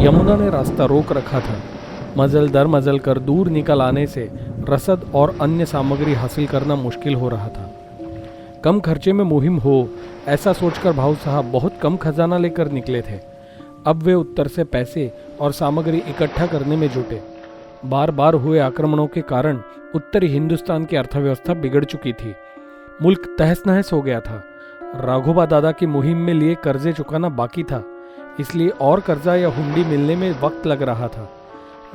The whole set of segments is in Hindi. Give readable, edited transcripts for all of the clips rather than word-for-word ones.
यमुना ने रास्ता रोक रखा था। मजल दर मजल कर दूर निकल आने से रसद और अन्य सामग्री हासिल करना मुश्किल हो रहा था। कम खर्चे में मुहिम हो, ऐसा सोचकर भाऊ साहब बहुत कम खजाना लेकर निकले थे। अब वे उत्तर से पैसे और सामग्री इकट्ठा करने में जुटे। बार बार हुए आक्रमणों के कारण उत्तरी हिंदुस्तान की अर्थव्यवस्था बिगड़ चुकी थी। मुल्क तहस नहस हो गया था। राघोबा दादा की मुहिम में लिए कर्जे चुकाना बाकी था, इसलिए और कर्जा या हुंडी मिलने में वक्त लग रहा था।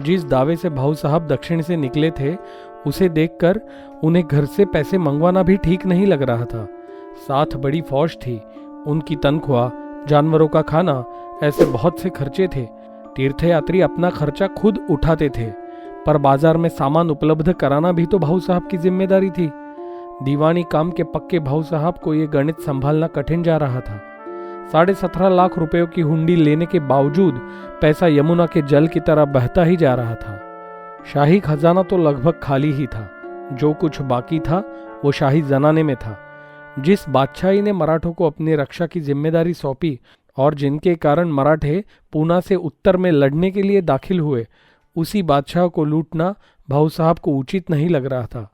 जिस दावे से भाऊ साहब दक्षिण से निकले थे, उसे देखकर उन्हें घर से पैसे मंगवाना भी ठीक नहीं लग रहा था। साथ बड़ी फौज थी, उनकी तनख्वाह, जानवरों का खाना, ऐसे बहुत से खर्चे थे। तीर्थयात्री अपना खर्चा खुद उठाते थे, पर बाजार में सामान उपलब्ध कराना भी तो भाऊ साहब की जिम्मेदारी थी। दीवानी काम के पक्के भाऊ साहब को ये गणित संभालना कठिन जा रहा था। 17.5 लाख रुपयों की हुंडी लेने के बावजूद पैसा यमुना के जल की तरह बहता ही जा रहा था। शाही खजाना तो लगभग खाली ही था। जो कुछ बाकी था वो शाही जनाने में था। जिस बादशाही ने मराठों को अपनी रक्षा की जिम्मेदारी सौंपी और जिनके कारण मराठे पूना से उत्तर में लड़ने के लिए दाखिल हुए, उसी बादशाह को लूटना भाऊ साहब को उचित नहीं लग रहा था।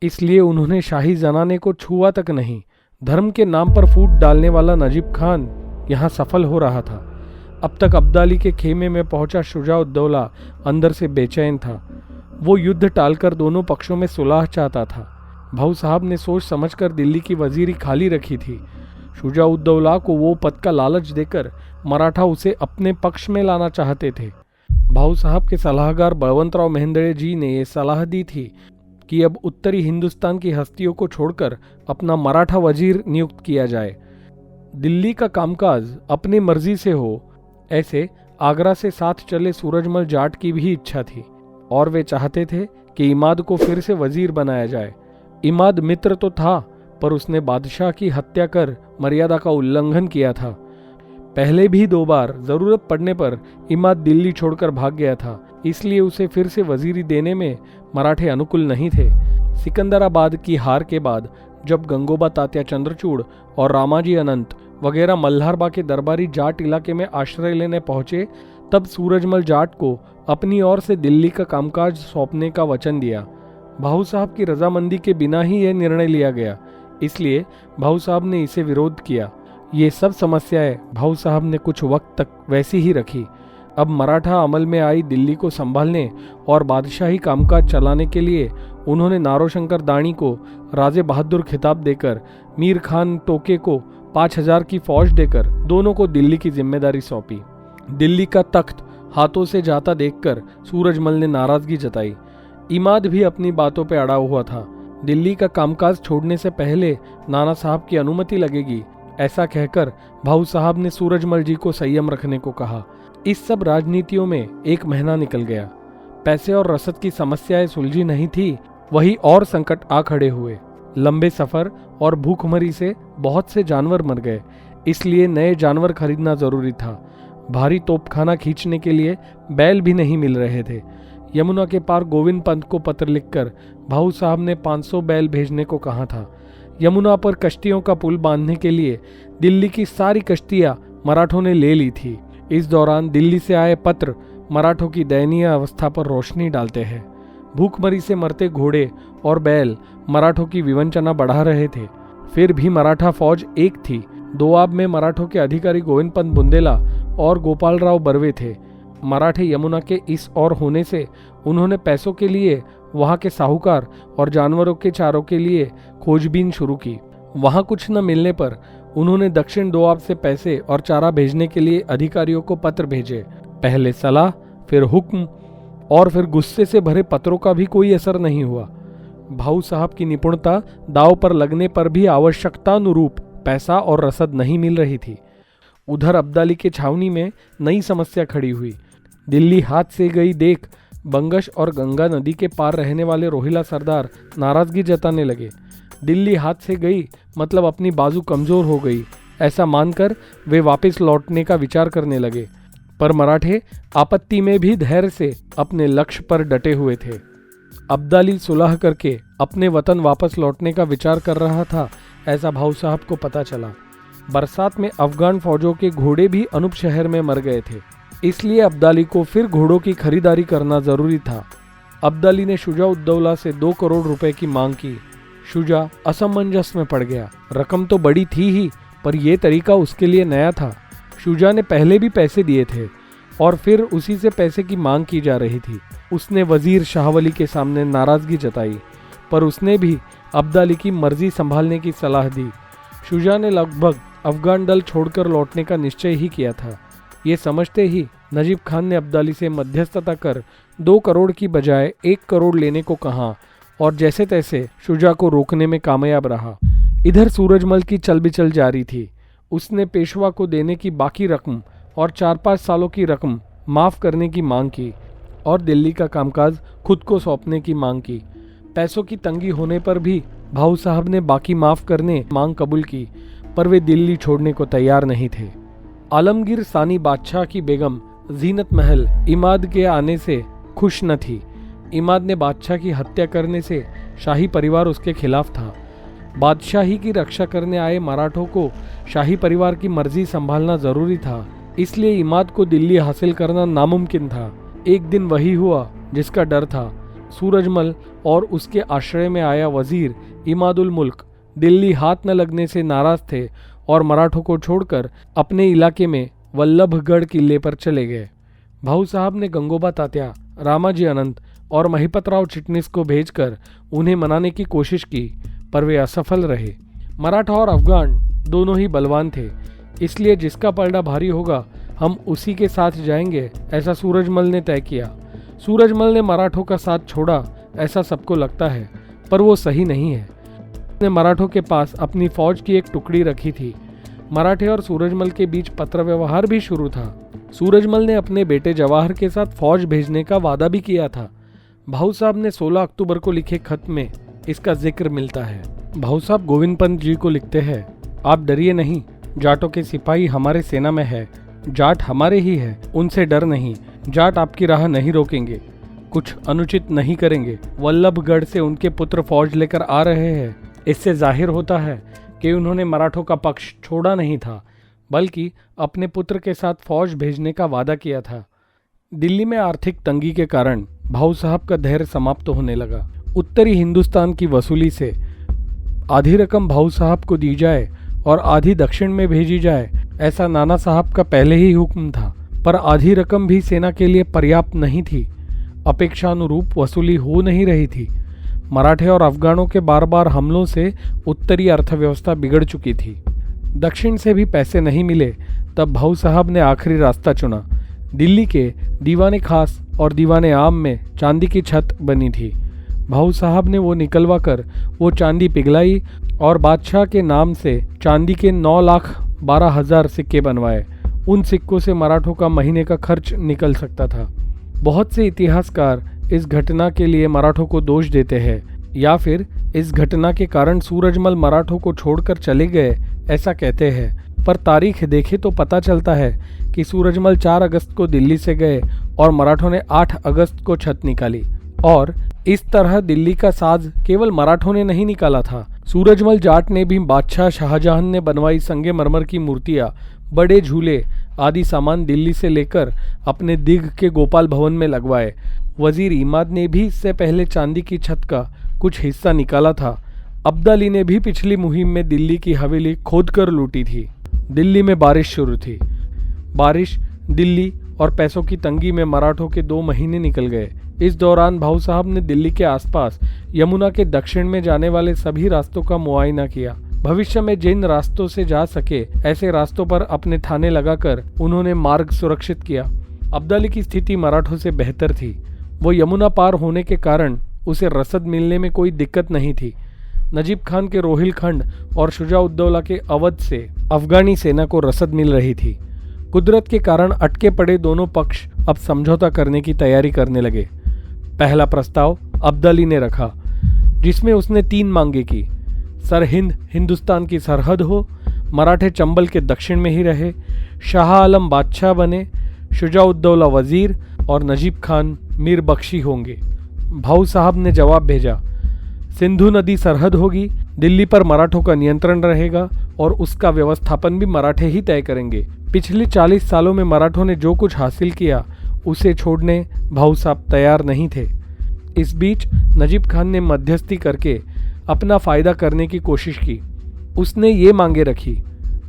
इसलिए उन्होंने शाही जनाने को छुआ तक नहीं। धर्म के नाम पर फूट डालने वाला नजीब खान यहाँ सफल हो रहा था। अब तक अब्दाली के खेमे में पहुंचा शुजा-उद-दौला अंदर से बेचैन था। वो युद्ध टालकर दोनों पक्षों में सुलह चाहता था। भाऊ साहब ने सोच समझकर दिल्ली की वजीरी खाली रखी थी। शुजा-उद-दौला को वो पद का लालच देकर मराठा उसे अपने पक्ष में लाना चाहते थे। भाऊ साहब के सलाहकार बलवंतराव मेहेंदळे जी ने ये सलाह दी थी कि अब उत्तरी हिंदुस्तान की हस्तियों को छोड़कर अपना मराठा वजीर नियुक्त किया जाए। दिल्ली का कामकाज अपनी मर्जी से हो, ऐसे आगरा से साथ चले सूरजमल जाट की भी इच्छा थी और वे चाहते थे कि इमाद को फिर से वजीर बनाया जाए। इमाद मित्र तो था, पर उसने बादशाह की हत्या कर मर्यादा का उल्लंघन किया था। पहले भी 2 बार जरूरत पड़ने पर इमाद दिल्ली छोड़कर भाग गया था, इसलिए उसे फिर से वजीरी देने में मराठे अनुकूल नहीं थे। सिकंदराबाद की हार के बाद जब गंगोबा तात्या चंद्रचूड़ और रामाजी अनंत वगैरह मल्हारबा के दरबारी जाट इलाके में आश्रय लेने पहुंचे, तब सूरजमल जाट को अपनी ओर से दिल्ली का कामकाज सौंपने का वचन दिया। भाऊ साहब की रजामंदी के बिना ही यह निर्णय लिया गया, इसलिए भाऊ साहब ने इसे विरोध किया। ये सब समस्याएं भाऊ साहब ने कुछ वक्त तक वैसी ही रखी। अब मराठा अमल में आई दिल्ली को संभालने और बादशाही कामकाज चलाने के लिए उन्होंने नारोशंकर दाणी को राजे बहादुर खिताब देकर, मीर खान टोके को 5000 की फौज देकर दोनों को दिल्ली की जिम्मेदारी सौंपी। दिल्ली का तख्त हाथों से जाता देखकर सूरजमल ने नाराजगी जताई। इमाद भी अपनी बातों पर अड़ा हुआ था। दिल्ली का कामकाज छोड़ने से पहले नाना साहब की अनुमति लगेगी, ऐसा कहकर भाऊ साहब ने सूरजमल जी को संयम रखने को कहा। इस सब राजनीतियों में 1 महीना निकल गया। पैसे और रसद की समस्याएं सुलझी नहीं थी, वही और संकट आ खड़े हुए। लंबे सफर और भूखमरी से बहुत से जानवर मर गए, इसलिए नए जानवर खरीदना जरूरी था। भारी तोपखाना खींचने के लिए बैल भी नहीं मिल रहे थे। यमुना के पार गोविंद पंत को पत्र लिखकर भाऊ साहब ने 500 बैल भेजने को कहा था। यमुना पर कश्तियों का पुल बांधने के लिए दिल्ली की सारी कश्तियां मराठों ने ले ली थी। इस दौरान दिल्ली से आए पत्र मराठों की दयनीय अवस्था पर रोशनी डालते हैं। भूखमरी से मरते घोड़े और बैल मराठों की विवंचना बढ़ा रहे थे। फिर भी मराठा फौज एक थी। दोआब में मराठों के अधिकारी गोविंद पंत बुंदेला और गोपालराव बर्वे थे। मराठे यमुना के इस ओर होने से उन्होंने पैसों के लिए वहां के साहूकार और जानवरों के चारों के लिए खोजबीन शुरू की। वहां कुछ न मिलने पर उन्होंने दक्षिण दोआब से पैसे और चारा भेजने के लिए अधिकारियों को पत्र भेजे। पहले सलाह, फिर हुक्म और फिर गुस्से से भरे पत्रों का भी कोई असर नहीं हुआ। भाऊ साहब की निपुणता दांव पर लगने पर भी आवश्यकतानुरूप पैसा और रसद नहीं मिल रही थी। उधर अब्दाली के छावनी में नई समस्या खड़ी हुई। दिल्ली हाथ से गई देख बंगश और गंगा नदी के पार रहने वाले रोहिला सरदार नाराजगी जताने लगे। दिल्ली हाथ से गई मतलब अपनी बाजू कमजोर हो गई, ऐसा मानकर वे वापस लौटने का विचार करने लगे। पर मराठे आपत्ति में भी धैर्य से अपने लक्ष्य पर डटे हुए थे। अब्दाली सुलह करके अपने वतन वापस लौटने का विचार कर रहा था, ऐसा भाऊ साहब को पता चला। बरसात में अफगान फौजों के घोड़े भी अनूप शहर में मर गए थे। इसलिए अब्दाली को फिर घोड़ों की खरीदारी करना जरूरी था। अब्दाली ने शुजा उद्दौला से 2 करोड़ रुपए की मांग की। शुजा असमंजस में पड़ गया। रकम तो बड़ी थी ही, पर यह तरीका उसके लिए नया था। शुजा ने पहले भी पैसे दिए थे और फिर उसी से पैसे की मांग की जा रही थी। उसने वजीर शाहवली के सामने नाराजगी जताई, पर उसने भी अब्दाली की मर्जी संभालने की सलाह दी। शुजा ने लगभग अफगान दल छोड़कर लौटने का निश्चय ही किया था। ये समझते ही नजीब खान ने अब्दाली से मध्यस्थता कर 2 करोड़ की बजाय 1 करोड़ लेने को कहा और जैसे तैसे शुजा को रोकने में कामयाब रहा। इधर सूरजमल की चलबिचल जारी थी। उसने पेशवा को देने की बाकी रकम और 4-5 सालों की रकम माफ़ करने की मांग की और दिल्ली का कामकाज खुद को सौंपने की मांग की। पैसों की तंगी होने पर भी भाऊ साहब ने बाकी माफ़ करने मांग कबूल की, पर वे दिल्ली छोड़ने को तैयार नहीं थे। आलमगीर सानी बादशाह की बेगम जीनत महल इमाद के आने से खुश न थी। इमाद ने बादशाह की हत्या करने से शाही परिवार उसके खिलाफ था। बादशाही की रक्षा करने आए मराठों को शाही परिवार की मर्जी संभालना जरूरी था, इसलिए इमाद को दिल्ली हासिल करना नामुमकिन था। एक दिन वही हुआ जिसका डर था। सूरजमल और उसके आश्रय में आया वजीर इमादुल मुल्क दिल्ली हाथ न लगने से नाराज थे और मराठों को छोड़कर अपने इलाके में वल्लभगढ़ किले पर चले गए। भाऊ साहब ने गंगोबा तात्या, रामाजी अनंत और महिपतराव चिटनिस को भेजकर उन्हें मनाने की कोशिश की, पर वे असफल रहे। मराठा और अफगान दोनों ही बलवान थे, इसलिए जिसका पलड़ा भारी होगा हम उसी के साथ जाएंगे, ऐसा सूरजमल ने तय किया। सूरजमल ने मराठों का साथ छोड़ा ऐसा सबको लगता है, पर वो सही नहीं है। उसने मराठों के पास अपनी फौज की एक टुकड़ी रखी थी। मराठे और सूरजमल के बीच पत्र व्यवहार भी शुरू था। सूरजमल ने अपने बेटे जवाहर के साथ फौज भेजने का वादा भी किया था। भाऊ साहब ने 16 अक्टूबर को लिखे खत में इसका जिक्र मिलता है। भाऊ साहब गोविंद पंत जी को लिखते हैं, आप डरिए नहीं, जाटों के सिपाही हमारे सेना में है, जाट हमारे ही है, उनसे डर नहीं, जाट आपकी राह नहीं रोकेंगे, कुछ अनुचित नहीं करेंगे। वल्लभगढ़ से उनके पुत्र फौज लेकर आ रहे हैं। इससे जाहिर होता है कि उन्होंने मराठों का पक्ष छोड़ा नहीं था, बल्कि अपने पुत्र के साथ फौज भेजने का वादा किया था। दिल्ली में आर्थिक तंगी के कारण भाऊ साहब का धैर्य समाप्त होने लगा। उत्तरी हिंदुस्तान की वसूली से आधी रकम भाऊ साहब को दी जाए और आधी दक्षिण में भेजी जाए, ऐसा नाना साहब का पहले ही हुक्म था, पर आधी रकम भी सेना के लिए पर्याप्त नहीं थी। अपेक्षानुरूप वसूली हो नहीं रही थी। मराठे और अफगानों के बार बार हमलों से उत्तरी अर्थव्यवस्था बिगड़ चुकी थी। दक्षिण से भी पैसे नहीं मिले, तब भाऊ साहब ने आखिरी रास्ता चुना। दिल्ली के दीवाने खास और दीवाने आम में चांदी की छत बनी थी। भाऊ साहब ने वो निकलवा कर वो चांदी पिघलाई और बादशाह के नाम से चांदी के 9,12,000 सिक्के बनवाए। उन सिक्कों से मराठों का महीने का खर्च निकल सकता था। बहुत से इतिहासकार इस घटना के लिए मराठों को दोष देते हैं, या फिर इस घटना के कारण सूरजमल मराठों को छोड़कर चले गए ऐसा कहते हैं, पर तारीख देखे तो पता चलता है कि सूरजमल 4 अगस्त को दिल्ली से गए और मराठों ने 8 अगस्त को छत निकाली। और इस तरह दिल्ली का साज केवल मराठों ने नहीं निकाला था। सूरजमल जाट ने भी बादशाह शाहजहां ने बनवाई संगमरमर की मूर्तियां, बड़े झूले आदि सामान दिल्ली से लेकर अपने दिघ के गोपाल भवन में लगवाए। वजीर इमाद ने भी इससे पहले चांदी की छत का कुछ हिस्सा निकाला था। अब्दाली ने भी पिछली मुहिम में दिल्ली की हवेली खोदकर लूटी थी। दिल्ली में बारिश शुरू थी। बारिश, दिल्ली और पैसों की तंगी में मराठों के 2 महीने निकल गए। इस दौरान भाऊ साहब ने दिल्ली के आसपास यमुना के दक्षिण में जाने वाले सभी रास्तों का मुआयना किया। भविष्य में जिन रास्तों से जा सके ऐसे रास्तों पर अपने ठाने लगाकर उन्होंने मार्ग सुरक्षित किया। अब्दाली की स्थिति मराठों से बेहतर थी। वो यमुना पार होने के कारण उसे रसद मिलने में कोई दिक्कत नहीं थी। नजीब खान के रोहिलखंड और शुजा-उद-दौला के अवध से अफगानी सेना को रसद मिल रही थी। कुदरत के कारण अटके पड़े दोनों पक्ष अब समझौता करने की तैयारी करने लगे। पहला प्रस्ताव अब्दाली ने रखा, जिसमें उसने 3 मांगे की। सरहिंद हिंदुस्तान की सरहद हो, मराठे चंबल के दक्षिण में ही रहे, शाह आलम बादशाह बने, शुजा-उद-दौला वजीर और नजीब खान मीर बख्शी होंगे। भाऊ साहब ने जवाब भेजा, सिंधु नदी सरहद होगी, दिल्ली पर मराठों का नियंत्रण रहेगा और उसका व्यवस्थापन भी मराठे ही तय करेंगे। पिछले 40 सालों में मराठों ने जो कुछ हासिल किया उसे छोड़ने भाऊ साहब तैयार नहीं थे। इस बीच नजीब खान ने मध्यस्थी करके अपना फायदा करने की कोशिश की। उसने ये मांगे रखी,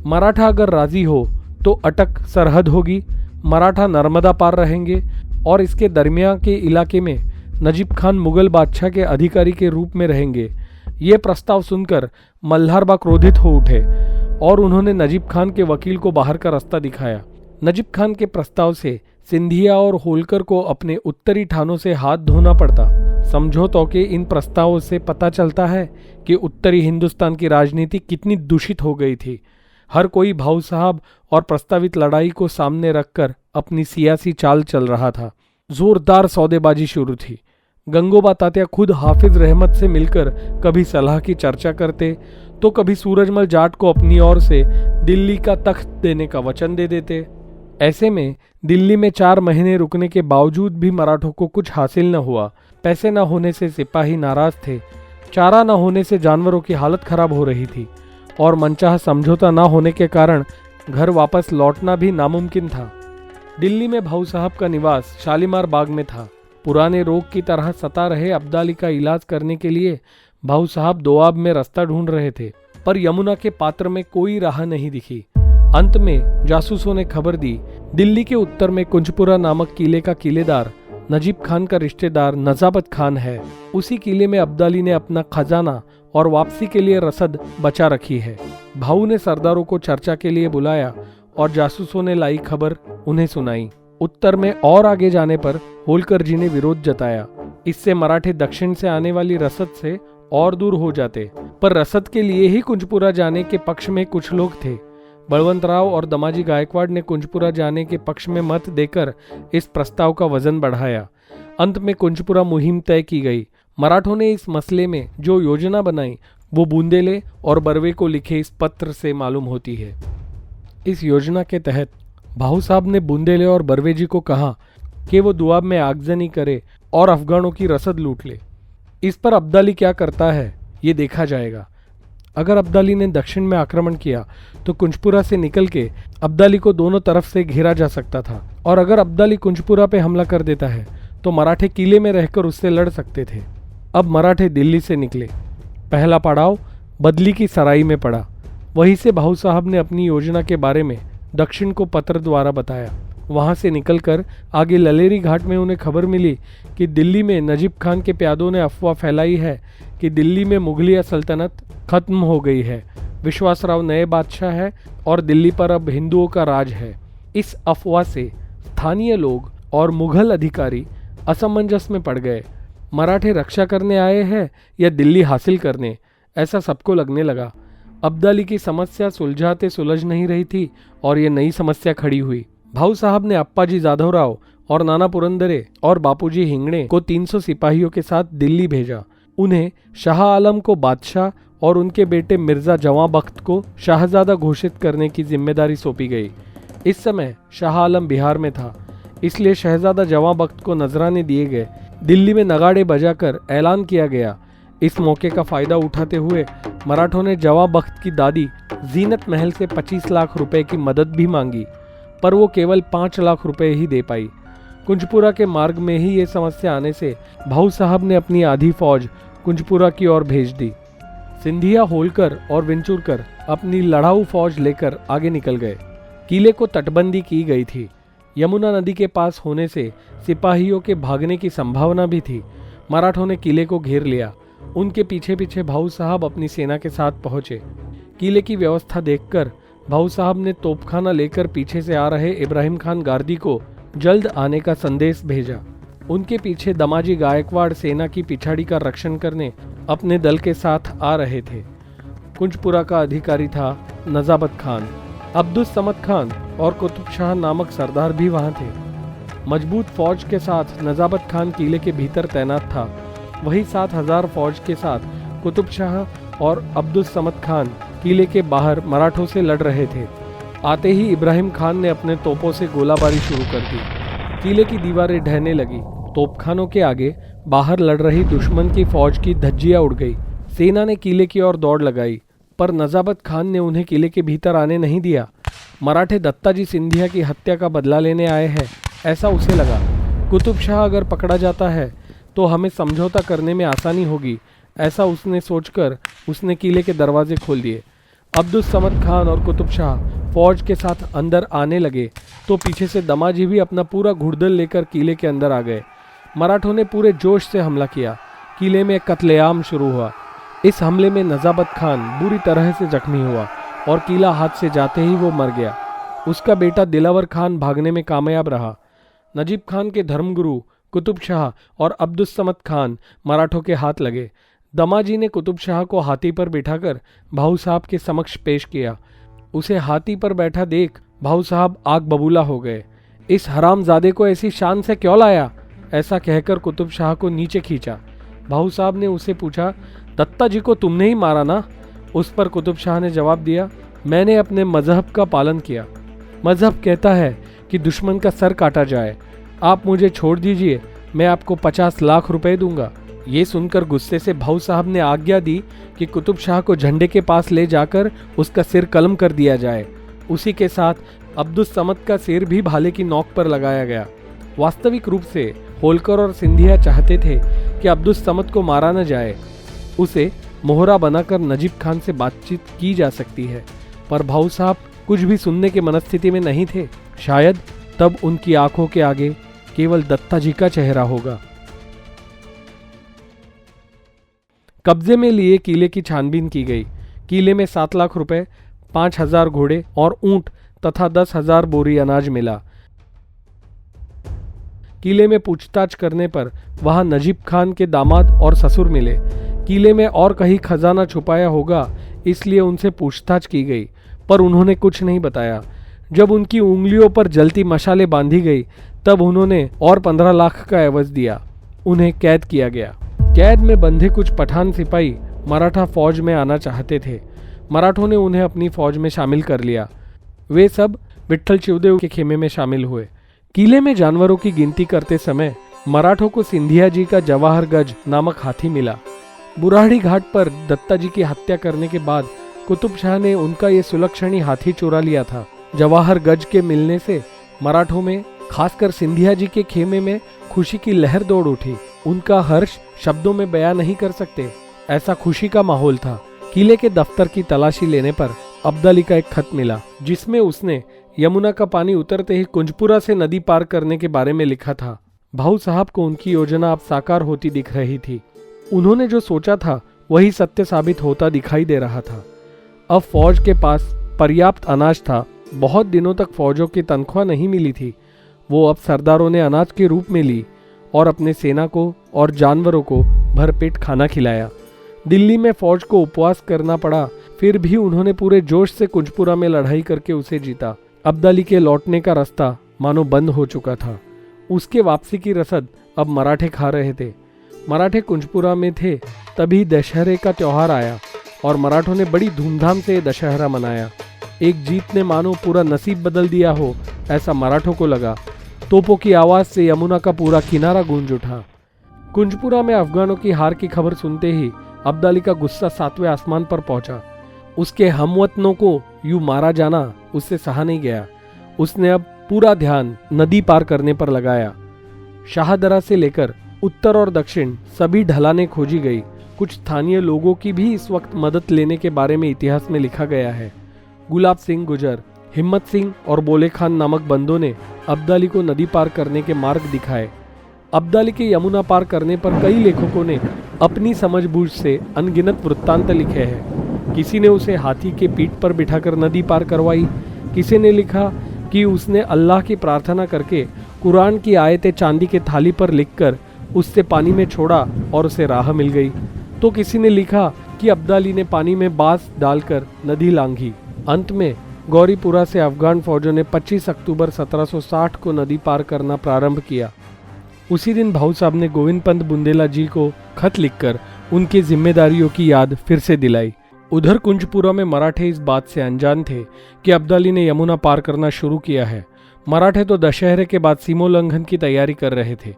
मराठा अगर राजी हो तो अटक सरहद होगी, मराठा नर्मदा पार रहेंगे और इसके दरमियान के इलाके में नजीब खान मुगल बादशाह के अधिकारी के रूप में रहेंगे। ये प्रस्ताव सुनकर मल्हारबा क्रोधित हो उठे और उन्होंने नजीब खान के वकील को बाहर का रास्ता दिखाया। नजीब खान के प्रस्ताव से सिंधिया और होलकर को अपने उत्तरी ठानों से हाथ धोना पड़ता। समझौतों के इन प्रस्तावों से पता चलता है कि उत्तरी हिंदुस्तान की राजनीति कितनी दूषित हो गई थी। हर कोई भाऊ साहब और प्रस्तावित लड़ाई को सामने रखकर अपनी सियासी चाल चल रहा था। जोरदार सौदेबाजी शुरू थी। गंगोबा तात्या खुद हाफिज रहमत से मिलकर कभी सलाह की चर्चा करते तो कभी सूरजमल जाट को अपनी ओर से दिल्ली का तख्त देने का वचन दे देते। ऐसे में दिल्ली में 4 महीने रुकने के बावजूद भी मराठों को कुछ हासिल न हुआ। पैसे न होने से सिपाही नाराज थे, चारा न होने से जानवरों की हालत खराब हो रही थी और मनचाहा समझौता न होने के कारण घर वापस लौटना भी नामुमकिन था। दिल्ली में भाऊ साहब का निवास शालीमार बाग में था। पुराने रोग की तरह सता रहे अब्दाली का इलाज करने के लिए भाऊ साहब दोआब में रास्ता ढूंढ रहे थे, पर यमुना के पात्र में कोई राह नहीं दिखी। अंत में जासूसों ने खबर दी, दिल्ली के उत्तर में कुंजपुरा नामक किले का किलेदार नजीब खान का रिश्तेदार नजाबत खान है। उसी किले में अब्दाली ने अपना खजाना और वापसी के लिए रसद बचा रखी है। भाऊ ने सरदारों को चर्चा के लिए बुलाया और जासूसों ने लाई खबर उन्हें सुनाई। उत्तर में और आगे जाने पर होलकर जी ने विरोध जताया। इससे मराठे दक्षिण से आने वाली रसद से और दूर हो जाते, पर रसद के लिए ही कुंजपुरा जाने के पक्ष में कुछ लोग थे। बलवंतराव और दमाजी गायकवाड़ ने कुंजपुरा जाने के पक्ष में मत देकर इस प्रस्ताव का वजन बढ़ाया। अंत में कुंजपुरा मुहिम तय की गई। मराठों ने इस मसले में जो योजना बनाई वो बूंदेले और बर्वे को लिखे इस पत्र से मालूम होती है। इस योजना के तहत भाऊ साहब ने बूंदेले और बर्वे जी को कहा कि वो दुआब में आगजनी करे और अफगानों की रसद लूट ले। इस पर अब्दाली क्या करता है ये देखा जाएगा। अगर अब्दाली ने दक्षिण में आक्रमण किया तो कुंजपुरा से निकल के अब्दाली को दोनों तरफ से घेरा जा सकता था, और अगर अब्दाली कुंजपुरा पे हमला कर देता है तो मराठे किले में रहकर उससे लड़ सकते थे। अब मराठे दिल्ली से निकले। पहला पड़ाव बदली की सराई में पड़ा। वहीं से भाऊ साहब ने अपनी योजना के बारे में दक्षिण को पत्र द्वारा बताया। वहां से निकलकर आगे ललेरी घाट में उन्हें खबर मिली कि दिल्ली में नजीब खान के प्यादों ने अफवाह फैलाई है कि दिल्ली में मुगलिया सल्तनत खत्म हो गई है, विश्वासराव नए बादशाह है और दिल्ली पर अब हिंदुओं का राज है। इस अफवाह से स्थानीय लोग और मुगल अधिकारी असमंजस में पड़ गए। मराठे रक्षा करने आए हैं या दिल्ली हासिल करने, ऐसा सबको लगने लगा। अब्दाली की समस्या सुलझाते सुलझ नहीं रही थी और ये नई समस्या खड़ी हुई। भाऊ साहब ने अप्पाजी जाधवराव और नाना पुरंदरे और बापूजी हिंगणे को 300 सिपाहियों के साथ दिल्ली भेजा। उन्हें शाह आलम को बादशाह और उनके बेटे मिर्जा जवां बख्त को शाहजादा घोषित करने की जिम्मेदारी सौंपी गई। इस समय शाह आलम बिहार में था, इसलिए शहजादा जवां बख्त को नजराने दिए गए। दिल्ली में नगाड़े बजाकर ऐलान किया गया। इस मौके का फायदा उठाते हुए मराठों ने जवां बख्त की दादी जीनत महल से 25 लाख रुपए की मदद भी मांगी, पर वो केवल 5 लाख रुपए ही दे पाई। कुंजपुरा के मार्ग में ही ये समस्या आने से भाऊ साहब ने अपनी आधी फौज कुंजपुरा की ओर भेज दी। सिंधिया, होलकर और विंचुरकर अपनी लड़ाऊ फौज लेकर आगे निकल गए। किले को तटबंदी की गई थी। यमुना नदी के पास होने से सिपाहियों के भागने की संभावना भी थी। मराठों ने किले को घेर लिया। उनके पीछे पीछे भाऊ साहब अपनी सेना के साथ पहुंचे। किले की व्यवस्था देखकर भाऊ साहब ने तोपखाना लेकर पीछे से आ रहे इब्राहिम खान गार्दी को जल्द आने का संदेश भेजा। उनके पीछे दमाजी गायकवाड़ सेना की पिछाड़ी का रक्षण करने अपने दल के साथ आ रहे थे। कुंजपुरा का अधिकारी था नजाबत खान। अब्दुल समद खान और कुतुब शाह नामक सरदार भी वहां थे। मजबूत फौज के साथ नजाबत खान किले के भीतर तैनात था। वही 7,000 फौज के साथ कुतुब शाह और अब्दुल समद खान किले के बाहर मराठों से लड़ रहे थे। आते ही इब्राहिम खान ने अपने तोपों से गोलाबारी शुरू कर दी। किले की दीवारें ढहने लगी। तोपखानों के आगे बाहर लड़ रही दुश्मन की फौज की धज्जियां उड़ गई। सेना ने किले की ओर दौड़ लगाई, पर नजाबत खान ने उन्हें किले के भीतर आने नहीं दिया। मराठे दत्ताजी सिंधिया की हत्या का बदला लेने आए हैं, ऐसा उसे लगा। कुतुब शाह अगर पकड़ा जाता है तो हमें समझौता करने में आसानी होगी, ऐसा उसने सोचकर उसने किले के दरवाजे खोल दिए। अब्दुस समद खान और कुतुब शाह फौज के साथ अंदर आने लगे तो पीछे से दमाजी भी अपना पूरा घुड़दल लेकर किले के अंदर आ गए। मराठों ने पूरे जोश से हमला किया। किले में कत्लेआम शुरू हुआ। इस हमले में नजाबत खान बुरी तरह से जख्मी हुआ और किला हाथ से जाते ही वो मर गया। उसका बेटा दिलावर खान भागने में कामयाब रहा। नजीब खान के धर्मगुरु कुतुब शाह और अब्दुस समद खान मराठों के हाथ लगे। दमाजी ने कुतुब शाह को हाथी पर बिठाकर भाऊ साहब के समक्ष पेश किया। उसे हाथी पर बैठा देख भाऊ साहब आग बबूला हो गए। इस हरामजादे को ऐसी शान से क्यों लाया, ऐसा कहकर कुतुब शाह को नीचे खींचा। भाऊ साहब ने उसे पूछा, दत्ता जी को तुमने ही मारा ना? उस पर कुतुब शाह ने जवाब दिया, मैंने अपने मजहब का पालन किया। मजहब कहता है कि दुश्मन का सर काटा जाए। आप मुझे छोड़ दीजिए, मैं आपको 50 लाख रुपए दूंगा। ये सुनकर गुस्से से भाऊ साहब ने आज्ञा दी कि कुतुब शाह को झंडे के पास ले जाकर उसका सिर कलम कर दिया जाए। उसी के साथ अब्दुस समद का सिर भी भाले की नोक पर लगाया गया। वास्तविक रूप से होलकर और सिंधिया चाहते थे कि अब्दुस समद को मारा न जाए, उसे मोहरा बनाकर नजीब खान से बातचीत की जा सकती है, पर भाऊ साहब कुछ भी सुनने के मनस्थिति में नहीं थे। शायद तब उनकी आंखों के आगे केवल दत्ता जी का चेहरा होगा। कब्जे में लिए किले की छानबीन की गई। किले में 7 लाख रुपए, 5,000 घोड़े और ऊंट तथा 10,000 बोरी अनाज मिला। किले में पूछताछ करने पर वहां नजीब खान के दामाद और ससुर मिले। किले में और कहीं खजाना छुपाया होगा, इसलिए उनसे पूछताछ की गई, पर उन्होंने कुछ नहीं बताया। जब उनकी उंगलियों पर जलती मशालें बांधी गई तब उन्होंने और 15 लाख का एवज दिया। उन्हें कैद किया गया। कैद में बंधे कुछ पठान सिपाही मराठा फौज में आना चाहते थे। मराठों ने उन्हें अपनी फौज में शामिल कर लिया। वे सब विट्ठल शिवदेव के खेमे में शामिल हुए। किले में जानवरों की गिनती करते समय मराठों को सिंधिया जी का जवाहर गज नामक हाथी मिला। बुराड़ी घाट पर दत्ता जी की हत्या करने के बाद कुतुब शाह ने उनका ये सुलक्षणी हाथी चुरा लिया था। जवाहर गज के मिलने से मराठों में, खासकर सिंधिया जी के खेमे में खुशी की लहर दौड़ उठी। उनका हर्ष शब्दों में बयां नहीं कर सकते, ऐसा खुशी का माहौल था। किले के दफ्तर की तलाशी लेने पर अब्दाली का एक खत मिला, जिसमें उसने यमुना का पानी उतरते ही कुंजपुरा से नदी पार करने के बारे में लिखा था। भाऊ साहब को उनकी योजना अब साकार होती दिख रही थी। उन्होंने जो सोचा था वही सत्य साबित होता दिखाई दे रहा था। अब फौज के पास पर्याप्त अनाज था। बहुत दिनों तक फौजों की तनख्वाह नहीं मिली थी। वो अब सरदारों ने अनाज के रूप में ली और अपने सेना को और जानवरों को भरपेट खाना खिलाया। दिल्ली में फौज को उपवास करना पड़ा, फिर भी उन्होंने पूरे जोश से कुंजपुरा में लड़ाई करके उसे जीता। अब्दाली के लौटने का रास्ता मानो बंद हो चुका था। उसके वापसी की रसद अब मराठे खा रहे थे। मराठे कुंजपुरा में थे तभी दशहरे का त्योहार आया और मराठों ने बड़ी धूमधाम से दशहरा मनाया। एक जीत ने मानो पूरा नसीब बदल दिया हो, ऐसा मराठों को लगा। तोपों की आवाज से यमुना का पूरा किनारा गूंज उठा। कुंजपुरा में अफगानों की हार की खबर सुनते ही अब्दाली का गुस्सा 7वें आसमान पर पहुंचा। उसके हमवतनों को यूं मारा जाना उससे सहा नहीं गया। उसने अब पूरा ध्यान नदी पार करने पर लगाया। शाहदरा से लेकर उत्तर और दक्षिण सभी ढलानें खोजी गई। कुछ स्थानीय लोगों की भी इस वक्त मदद लेने के बारे में इतिहास में लिखा गया है। गुलाब सिंह गुजर, हिम्मत सिंह और बोले खान नामक बंदों ने अब्दाली को नदी पार करने के मार्ग दिखाए। अब्दाली के यमुना पार करने पर कई लेखकों ने अपनी समझबूझ से अनगिनत वृत्तांत लिखे हैं। किसी ने उसे हाथी के पीठ पर बिठाकर नदी पार करवाई। किसी ने लिखा कि उसने अल्लाह की प्रार्थना करके कुरान की आयतें चांदी के थाली पर लिखकर उससे पानी में छोड़ा और उसे राह मिल गई। तो किसी ने लिखा कि अब्दाली ने पानी में बांस डालकर नदी लांघी। अंत में गौरीपुरा से अफगान फौजों ने 25 अक्टूबर 1760 को नदी पार करना प्रारंभ किया। उसी दिन भाऊ साहब ने गोविंद पंत बुंदेला जी को खत लिखकर उनकी जिम्मेदारियों की याद फिर से दिलाई। उधर कुंजपुरा में मराठे इस बात से अनजान थे कि अब्दाली ने यमुना पार करना शुरू किया है। मराठे तो दशहरे के बाद सीमोल्लंघन की तैयारी कर रहे थे।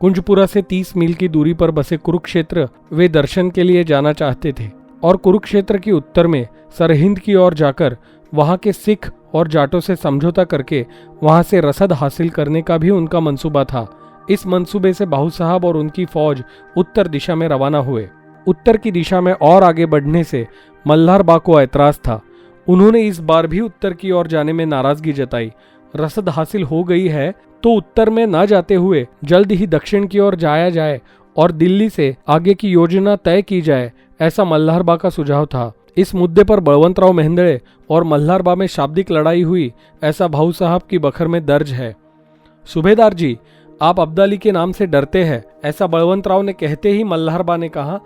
कुंजपुरा से 30 मील की दूरी पर बसे कुरुक्षेत्र वे दर्शन के लिए जाना चाहते थे और कुरुक्षेत्र के उत्तर में सरहिंद की ओर जाकर वहां के सिख और जाटों से समझौता करके वहां से रसद हासिल करने का भी उनका मंसूबा था। इस मंसूबे से बाहू साहब और उनकी फौज उत्तर दिशा में रवाना हुए। उत्तर की दिशा में और आगे बढ़ने से मल्हार बा को ऐतराज था। उन्होंने इस बार भी उत्तर की ओर जाने में नाराजगी जताई। रसद हासिल हो गई है तो उत्तर में न जाते हुए जल्द ही दक्षिण की ओर जाया जाए और दिल्ली से आगे की योजना तय की जाए, ऐसा मल्हार बा का सुझाव था। इस मुद्दे पर बलवंतराव मेहंदड़े और मल्हार बा में शाब्दिक लड़ाई हुई, ऐसा भाऊ साहब की बखर में दर्ज है। सूबेदार जी, आप अब्दाली के नाम से डरते हैं, ऐसा बलवंतराव ने कहते ही मल्हार बा ने कहा,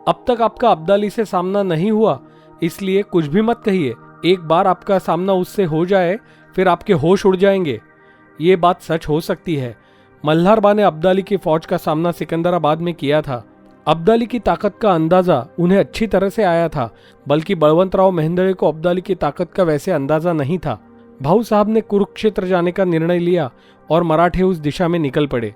अब तक आपका अब्दाली से सामना नहीं हुआ, इसलिए कुछ भी मत कहिए। एक बार आपका सामना उससे हो जाए फिर आपके होश उड़ जाएंगे। ये बात सच हो सकती है। मल्हार बा ने अब्दाली की फौज का सामना सिकंदराबाद में किया था। अब्दाली की ताकत का अंदाजा उन्हें अच्छी तरह से आया था, बल्कि बलवंतराव मेहंदड़े को अब्दाली की ताकत का वैसे अंदाजा नहीं था। भाऊ साहब ने कुरुक्षेत्र जाने का निर्णय लिया और मराठे उस दिशा में निकल पड़े।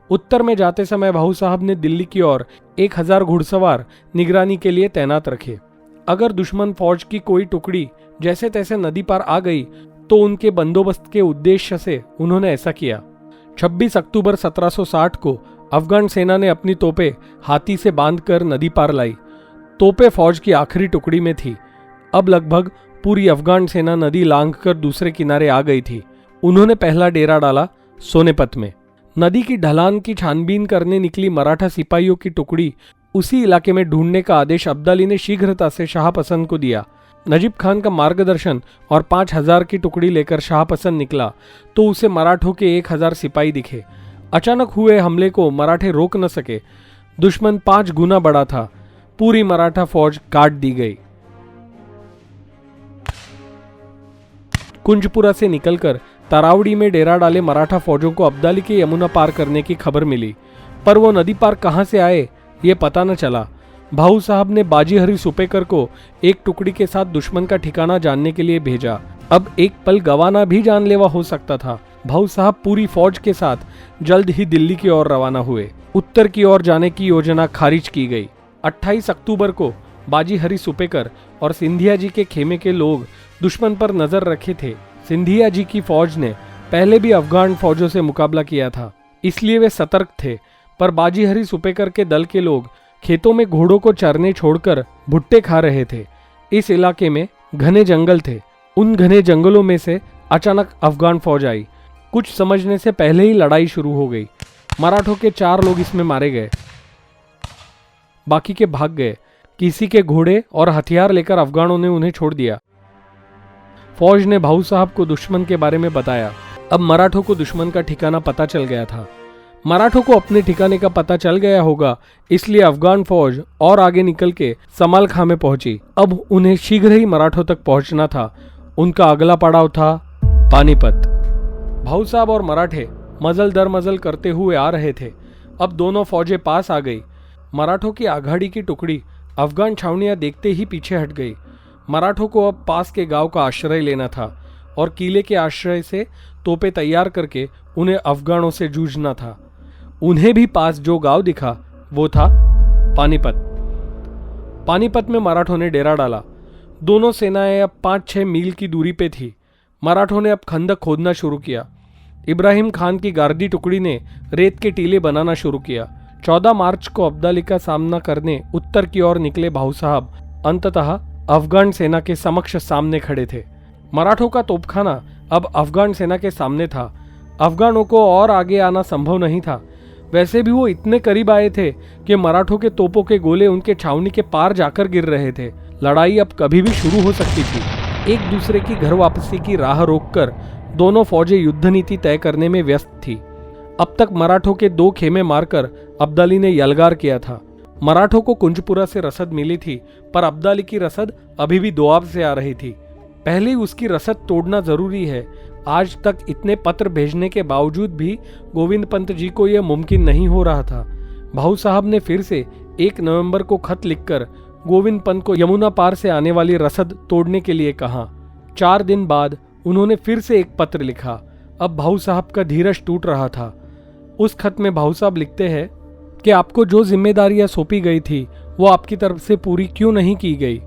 उत्तर में जाते समय भाऊ साहब ने दिल्ली की ओर 1000 घुड़सवार निगरानी के लिए तैनात रखे। अगर दुश्मन फौज की कोई टुकड़ी जैसे तैसे नदी पार आ गई तो उनके बंदोबस्त के उद्देश्य से उन्होंने ऐसा किया। 26 अक्टूबर 1760 को अफगान सेना ने अपनी तोपें हाथी से बांधकर नदी पार लाई। तोपें फौज की आखिरी टुकड़ी में थी। अब लगभग पूरी अफगान सेना नदी लांघकर दूसरे किनारे आ गई थी। उन्होंने पहला डेरा डाला सोनेपत में। नदी की ढलान की छानबीन करने निकली मराठा सिपाहियों की टुकड़ी उसी इलाके में ढूंढने का आदेश अब्दाली ने शीघ्रता से शाहपसंद को दिया। नजीब खान का मार्गदर्शन और 5000 की टुकड़ी लेकर शाहपसंद निकला तो उसे मराठों के 1000 सिपाही दिखे। अचानक हुए हमले को मराठे रोक न सके। दुश्मन 5 गुना बड़ा था। पूरी मराठा फौज काट दी गई। कुंजपुरा से निकलकर तरावड़ी में डेरा डाले मराठा फौजों को अब्दाली के यमुना पार करने की खबर मिली, पर वो नदी पार कहां से आए ये पता न चला। भाऊ साहब ने बाजी हरी सुपेकर को एक टुकड़ी के साथ दुश्मन का ठिकाना जानने के लिए भेजा। अब एक पल गंवाना भी जानलेवा हो सकता था। भाऊ साहब पूरी फौज के साथ जल्द ही दिल्ली की ओर रवाना हुए। उत्तर की ओर जाने की योजना खारिज की गई। 28 अक्टूबर को बाजी हरी सुपेकर और सिंधिया जी के खेमे के लोग दुश्मन पर नजर रखे थे। सिंधिया जी की फौज ने पहले भी अफगान फौजों से मुकाबला किया था, इसलिए वे सतर्क थे, पर बाजी हरी सुपेकर के दल के लोग खेतों में घोड़ों को चरने छोड़कर भुट्टे खा रहे थे। इस इलाके में घने जंगल थे। उन घने जंगलों में से अचानक अफगान फौज आई। कुछ समझने से पहले ही लड़ाई शुरू हो गई। मराठों के 4 लोग इसमें मारे गए, बाकी के भाग गए। किसी के घोड़े और हथियार लेकर अफगानों ने उन्हें छोड़ दिया। फौज ने भाऊ साहब को दुश्मन के बारे में बताया। अब मराठों को दुश्मन का ठिकाना पता चल गया था। मराठों को अपने ठिकाने का पता चल गया होगा, इसलिए अफगान फौज और आगे निकल के समाल खां में पहुंची। अब उन्हें शीघ्र ही मराठों तक पहुंचना था। उनका अगला पड़ाव था पानीपत। भाऊ साहब और मराठे मजल दर मजल करते हुए आ रहे थे। अब दोनों फौजें पास आ गई। मराठों की आघाड़ी की टुकड़ी अफगान छावनियां देखते ही पीछे हट गई। मराठों को अब पास के गांव का आश्रय लेना था और किले के आश्रय से तोपें तैयार करके उन्हें अफगानों से जूझना था। उन्हें भी पास जो गांव दिखा वो था पानीपत। पानीपत में मराठों ने डेरा डाला। दोनों सेनाएं अब 5-6 मील की दूरी पे थी। मराठों ने अब खंदक खोदना शुरू किया। इब्राहिम खान की गार्दी टुकड़ी ने रेत के टीले बनाना शुरू किया। 14 मार्च को अब्दाली का सामना करने उत्तर की ओर निकले भाऊ साहब अंततः अफगान सेना के समक्ष सामने खड़े थे। मराठों का तोपखाना अब अफगान सेना के सामने था। अफगानों को और आगे आना संभव नहीं था। वैसे भी वो इतने करीब आए थे कि मराठों के तोपों के गोले उनके छावनी के पार जाकर गिर रहे थे। लड़ाई अब कभी भी शुरू हो सकती थी। एक दूसरे की घर वापसी की राह रोककर दोनों फौजें युद्ध नीति तय करने में व्यस्त थी। अब तक मराठों के 2 खेमे मारकर अब्दाली ने यलगार किया था। मराठों को कुंजपुरा से रसद मिली थी, पर अब्दाली की रसद अभी भी दोआब से आ रही थी। पहले उसकी रसद तोड़ना जरूरी है। आज तक इतने पत्र भेजने के बावजूद भी गोविंद पंत जी को यह मुमकिन नहीं हो रहा था। भाऊ साहब ने फिर से 1 नवंबर को खत लिखकर गोविंद पंत को यमुना पार से आने वाली रसद तोड़ने के लिए कहा। 4 दिन बाद उन्होंने फिर से एक पत्र लिखा। अब भाऊ साहब का धीरज टूट रहा था। उस खत में भाऊ साहब लिखते हैं कि आपको जो जिम्मेदारियां सौंपी गई थी वो आपकी तरफ से पूरी क्यों नहीं की गई।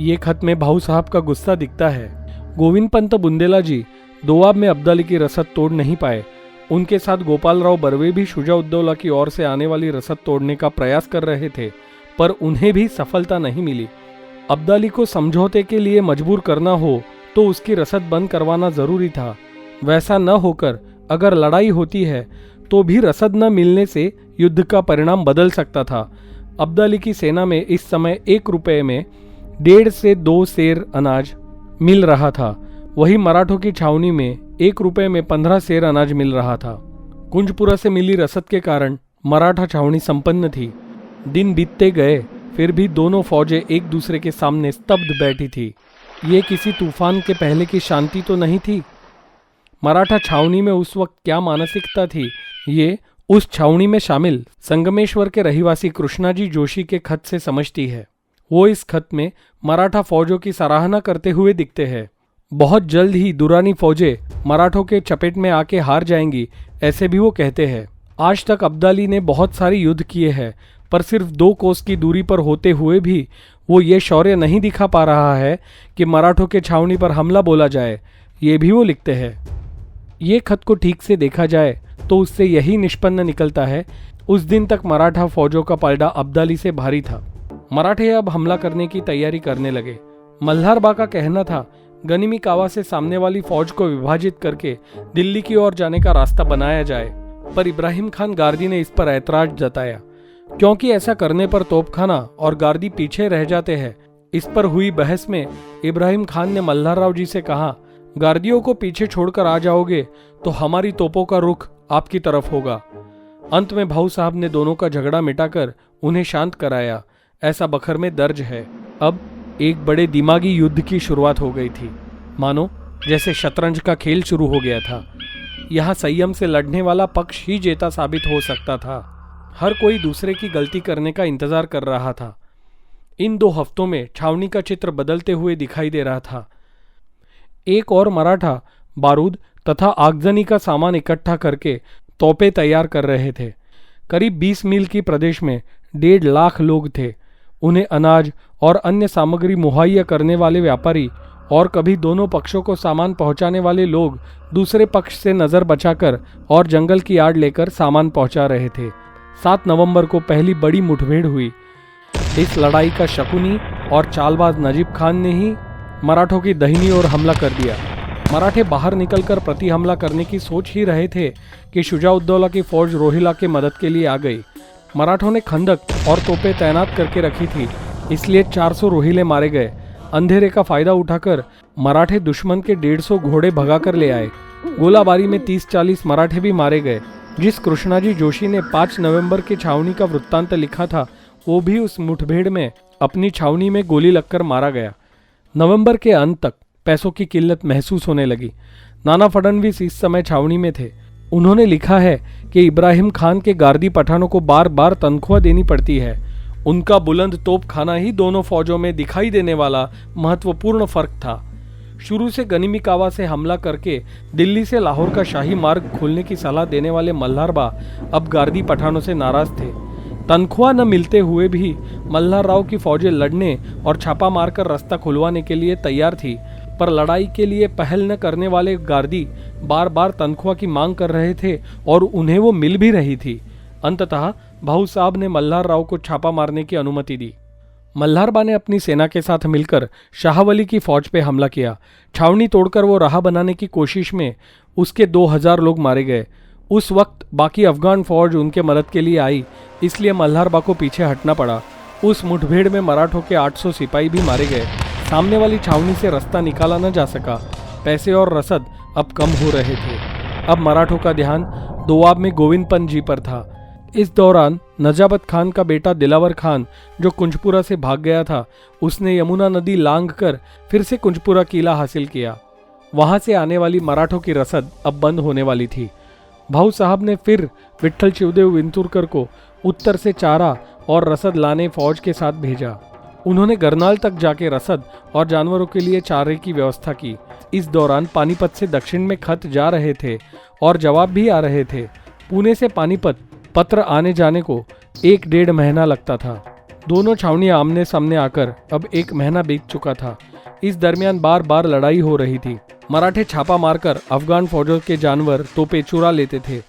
ये खत में भाऊ साहब का गुस्सा दिखता है। गोविंद पंत बुंदेला जी दोआब में अब्दाली की रसद तोड़ नहीं पाए। उनके साथ गोपाल राव बर्वे भी शुजाउद्दौला की ओर से आने वाली रसद तोड़ने का प्रयास कर रहे थे, पर उन्हें भी सफलता नहीं मिली। अब्दाली को समझौते के लिए मजबूर करना हो तो उसकी रसद बंद करवाना जरूरी था। वैसा न होकर अगर लड़ाई होती है तो भी रसद न मिलने से युद्ध का परिणाम बदल सकता था। अब्दाली की सेना में इस समय 1 रुपये में 1.5 से 2 सेर अनाज मिल रहा था, वही मराठों की छावनी में 1 रुपये में 15 सेर अनाज मिल रहा था। कुंजपुरा से मिली रसद के कारण मराठा छावनी संपन्न थी। दिन बीतते गए फिर भी दोनों फौजें एक दूसरे के सामने स्तब्ध बैठी थी। ये किसी तूफान के पहले की शांति तो नहीं थी। मराठा छावनी में उस वक्त क्या मानसिकता थी, ये उस छावनी में शामिल संगमेश्वर के रहिवासी कृष्णाजी जोशी के खत से समझती है। वो इस खत में मराठा फौजों की सराहना करते हुए दिखते हैं। बहुत जल्द ही दुरानी फौजें मराठों के चपेट में आके हार जाएंगी, ऐसे भी वो कहते हैं। आज तक अब्दाली ने बहुत सारे युद्ध किए हैं, पर सिर्फ 2 कोस की दूरी पर होते हुए भी वो ये शौर्य नहीं दिखा पा रहा है कि मराठों के छावनी पर हमला बोला जाए, ये भी वो लिखते हैं। ये खत को ठीक से देखा जाए तो उससे यही निष्पन्न निकलता है, उस दिन तक मराठा फौजों का पलड़ा अब्दाली से भारी था। मराठे अब हमला करने की तैयारी करने लगे। मल्हार बा का कहना था गनिमी कावा से सामने वाली फौज को विभाजित करके दिल्ली की ओर जाने का रास्ता बनाया जाए, पर इब्राहिम खान गार्दी ने इस पर ऐतराज जताया, क्योंकि ऐसा करने पर तोपखाना और गार्दी पीछे रह जाते हैं। इस पर हुई बहस में इब्राहिम खान ने मल्हार राव जी से कहा, गार्दियों को पीछे छोड़कर आ जाओगे तो हमारी तोपों का रुख आपकी तरफ होगा। अंत में भाऊ साहब ने दोनों का झगड़ा मिटाकर उन्हें शांत कराया, ऐसा बखर में दर्ज है। अब एक बड़े दिमागी युद्ध की शुरुआत हो गई थी, मानो जैसे शतरंज का खेल शुरू हो गया था। यहाँ संयम से लड़ने वाला पक्ष ही जेता साबित हो सकता था। हर कोई दूसरे की गलती करने का इंतजार कर रहा था। इन 2 हफ्तों में छावनी का चित्र बदलते हुए दिखाई दे रहा था। एक और मराठा बारूद तथा आगजनी का सामान इकट्ठा करके तोपें तैयार कर रहे थे। करीब 20 मील की प्रदेश में 1.5 लाख लोग थे। उन्हें अनाज और अन्य सामग्री मुहैया करने वाले व्यापारी और कभी दोनों पक्षों को सामान पहुंचाने वाले लोग दूसरे पक्ष से नजर बचाकर और जंगल की आड़ लेकर सामान पहुंचा रहे थे। 7 नवंबर को पहली बड़ी मुठभेड़ हुई। इस लड़ाई का शकुनी और चालबाज नजीब खान ने ही मराठों की दाहिनी ओर हमला कर दिया। मराठे बाहर निकलकर प्रति हमला करने की सोच ही रहे थे कि शुजाउद्दौला की फौज रोहिला के मदद के लिए आ गई। मराठों ने खंदक और तोपें तैनात करके रखी थी, इसलिए 400 रोहिले मारे गए। अंधेरे का फायदा उठाकर मराठे दुश्मन के 150 घोड़े भगाकर ले आए। गोलाबारी में 30-40 मराठे भी मारे गए। जिस कृष्णाजी जोशी ने 5 नवंबर की छावनी का वृत्तांत लिखा था, वो भी उस मुठभेड़ में अपनी छावनी में गोली लगकर मारा गया। नवंबर के अंत तक पैसों की किल्लत महसूस होने लगी। नाना फडणवीस इस समय छावनी में थे। उन्होंने लिखा है कि इब्राहिम खान के गार्दी पठानों को बार बार तनख्वाह देनी पड़ती है। उनका बुलंद तोपखाना ही दोनों फौजों में दिखाई देने वाला महत्वपूर्ण फर्क था। शुरू से गनिमी कावा से हमला करके दिल्ली से लाहौर का शाही मार्ग खोलने की सलाह देने वाले मल्हार बा अब गार्दी पठानों से नाराज थे। तनख्वाह न मिलते हुए भी मल्हार राव की फौजें लड़ने और छापा मारकर रास्ता खुलवाने के लिए तैयार थी, पर लड़ाई के लिए पहल न करने वाले गार्दी बार बार तनख्वाह की मांग कर रहे थे और उन्हें वो मिल भी रही थी। अंततः भाऊ साहब ने मल्हार राव को छापा मारने की अनुमति दी। मल्हार बा ने अपनी सेना के साथ मिलकर शाह वली की फौज पे हमला किया। छावनी तोड़कर वो राह बनाने की कोशिश में उसके 2000 लोग मारे गए। उस वक्त बाकी अफगान फौज उनके मदद के लिए आई, इसलिए मल्हार बा को पीछे हटना पड़ा। उस मुठभेड़ में मराठों के 800 सिपाही भी मारे गए। सामने वाली छावनी से रास्ता निकाला न जा सका। पैसे और रसद अब कम हो रहे थे। अब मराठों का ध्यान दोआब में गोविंद पंत जी पर था। इस दौरान नजाबत खान का बेटा दिलावर खान, जो कुंजपुरा से भाग गया था, उसने यमुना नदी लांघ कर फिर से कुंजपुरा किला हासिल किया। वहां से आने वाली मराठों की रसद अब बंद होने वाली थी। भाऊ साहब ने फिर विट्ठल शिवदेव विंतुरकर को उत्तर से चारा और रसद लाने फौज के साथ भेजा। उन्होंने गरनाल तक जाके रसद और जानवरों के लिए चारे की व्यवस्था की। इस दौरान पानीपत से दक्षिण में खत जा रहे थे और जवाब भी आ रहे थे। पुणे से पानीपत पत्र आने जाने को 1-1.5 महीना लगता था। दोनों छावनियां आमने सामने आकर अब 1 महीना बीत चुका था। इस दरमियान बार बार लड़ाई हो रही थी। मराठे छापा मारकर अफगान फौजों के जानवर तोपे चुरा लेते थे।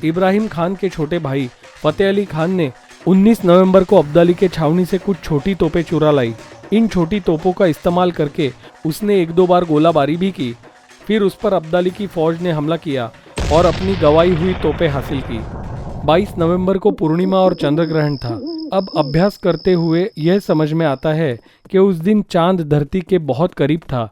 इब्राहिम खान के छोटे भाई फतेह अली खान ने 19 नवंबर को अब्दाली के छावनी से कुछ छोटी तोपें चुरा लाई। इन छोटी तोपों का इस्तेमाल करके उसने 1-2 बार गोलाबारी भी की। फिर उस पर अब्दाली की फौज ने हमला किया और अपनी गवाई हुई तोपें हासिल की। 22 नवंबर को पूर्णिमा और चंद्र ग्रहण था। अब अभ्यास करते हुए यह समझ में आता है कि उस दिन चांद धरती के बहुत करीब था।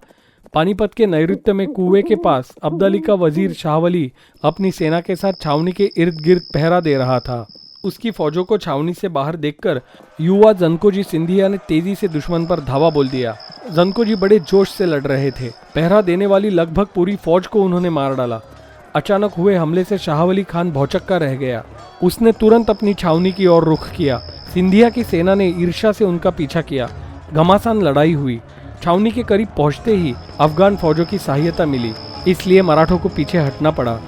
पानीपत के नैऋत्य में कुएं के पास अब्दाली का वजीर शाह वली अपनी सेना के साथ छावनी के इर्द गिर्द पहरा दे रहा था। उसकी फौजों को छावनी से बाहर देखकर युवा जनकोजी सिंधिया ने तेजी से दुश्मन पर धावा बोल दिया। जनकोजी बड़े जोश से लड़ रहे थे। पहरा देने वाली लगभग पूरी फौज को उन्होंने मार डाला। अचानक हुए हमले से शाह वली खान भौचक्का रह गया। उसने तुरंत अपनी छावनी की ओर रुख किया। सिंधिया की सेना ने ईर्ष्या से उनका पीछा किया। घमासान लड़ाई हुई। छावनी के करीब पहुंचते ही अफगान फौजों की सहायता मिली, इसलिए मराठों को पीछे हटना पड़ा।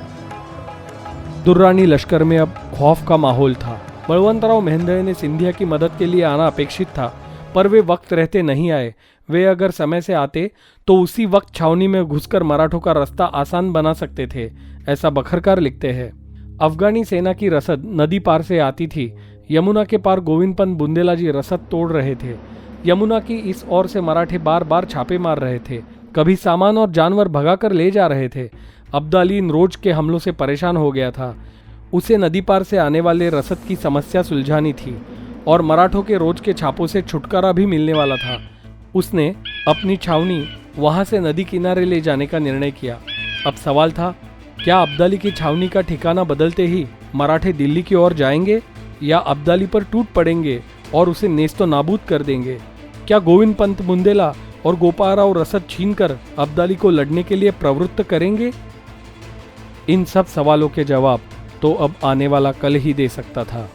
दुर्रानी लश्कर में अब खौफ का माहौल था। बलवंतराव मेहंदळे ने सिंधिया की मदद के लिए आना अपेक्षित था, पर वे वक्त रहते नहीं आए। वे अगर समय से आते तो उसी वक्त छावनी में घुसकर मराठों का रास्ता आसान बना सकते थे, ऐसा बखरकार लिखते हैं। अफगानी सेना की रसद नदी पार से आती थी। यमुना के पार गोविंदपंत बुंदेला जी रसद तोड़ रहे थे। यमुना की इस ओर से मराठे बार बार छापे मार रहे थे। कभी सामान और जानवर भगाकर ले जा रहे थे। अब्दाली इन रोज के हमलों से परेशान हो गया था। उसे नदी पार से आने वाले रसद की समस्या सुलझानी थी और मराठों के रोज के छापों से छुटकारा भी मिलने वाला था। उसने अपनी छावनी वहां से नदी किनारे ले जाने का निर्णय किया। अब सवाल था, क्या अब्दाली की छावनी का ठिकाना बदलते ही मराठे दिल्ली की ओर जाएंगे या अब्दाली पर टूट पड़ेंगे और उसे नेस्तो नाबूद कर देंगे? क्या गोविंद पंत बुंदेला और गोपालराव रसद छीनकर अब्दाली को लड़ने के लिए प्रवृत्त करेंगे? इन सब सवालों के जवाब तो अब आने वाला कल ही दे सकता था।